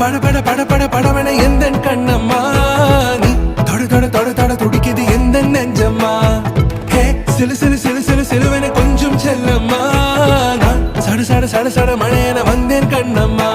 பட பட பட பட படவன எந்த கண்ணம்மா நீ தொட தொட தொட தொட துடிக்குது எந்த நெஞ்சம்மா ஹே சிலு சிலு சிலு சிலு சிலுவன கொஞ்சம் செல்லம்மா நான் சட சட சட சட மழையன வந்தேன் கண்ணம்மா